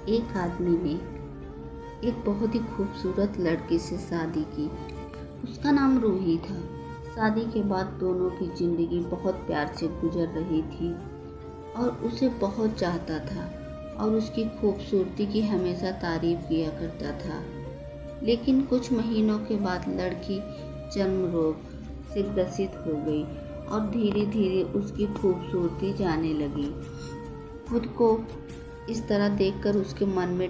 एक आदमी ने एक बहुत ही खूबसूरत लड़की से शादी की। उसका नाम रूही था। शादी के बाद दोनों की ज़िंदगी बहुत प्यार से गुजर रही थी और उसे बहुत चाहता था और उसकी खूबसूरती की हमेशा तारीफ किया करता था। लेकिन कुछ महीनों के बाद लड़की चर्म रोग से ग्रसित हो गई और धीरे धीरे उसकी खूबसूरती जाने लगी। खुद को इस तरह देखकर उसके मन में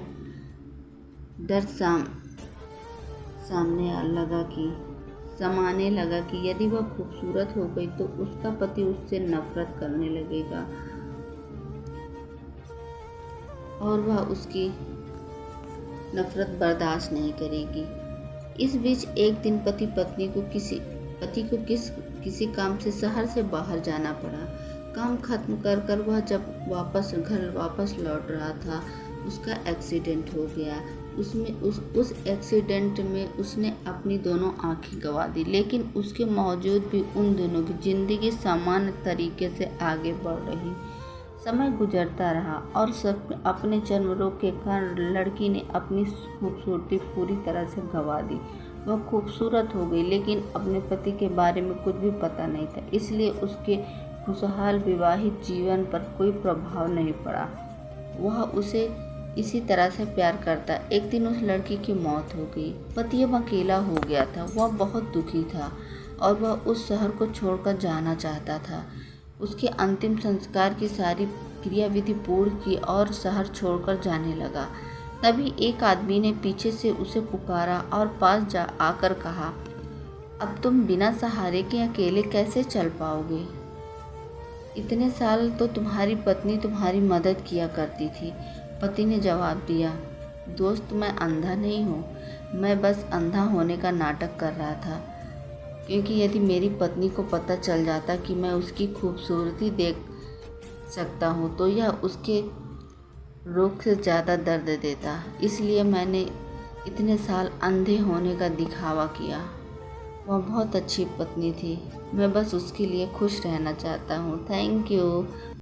डर समाने लगा कि यदि वह खूबसूरत हो गई तो उसका पति उससे नफरत करने लगेगा और वह उसकी नफरत बर्दाश्त नहीं करेगी। इस बीच एक दिन पति को किसी काम से शहर से बाहर जाना पड़ा। काम खत्म कर वह जब घर वापस लौट रहा था, उसका एक्सीडेंट हो गया। उस एक्सीडेंट में उसने अपनी दोनों आँखें गंवा दी, लेकिन उसके बावजूद भी उन दोनों की ज़िंदगी सामान्य तरीके से आगे बढ़ रही। समय गुजरता रहा और सब अपने चर्म रोग के कारण लड़की ने अपनी खूबसूरती पूरी तरह से गंवा दी। वह खूबसूरत हो गई, लेकिन अपने पति के बारे में कुछ भी पता नहीं था, इसलिए उसके खुशहाल विवाहित जीवन पर कोई प्रभाव नहीं पड़ा। वह उसे इसी तरह से प्यार करता। एक दिन उस लड़की की मौत हो गई। पति अब अकेला हो गया था। वह बहुत दुखी था और वह उस शहर को छोड़कर जाना चाहता था। उसके अंतिम संस्कार की सारी क्रियाविधि पूर्ण की और शहर छोड़कर जाने लगा। तभी एक आदमी ने पीछे से उसे पुकारा और पास आकर कहा, अब तुम बिना सहारे के अकेले कैसे चल पाओगे? इतने साल तो तुम्हारी पत्नी तुम्हारी मदद किया करती थी। पति ने जवाब दिया, दोस्त, मैं अंधा नहीं हूँ, मैं बस अंधा होने का नाटक कर रहा था, क्योंकि यदि मेरी पत्नी को पता चल जाता कि मैं उसकी खूबसूरती देख सकता हूँ तो यह उसके रोग से ज़्यादा दर्द देता, इसलिए मैंने इतने साल अंधे होने का दिखावा किया। वह बहुत अच्छी पत्नी थी, मैं बस उसके लिए खुश रहना चाहता हूँ। Thank you.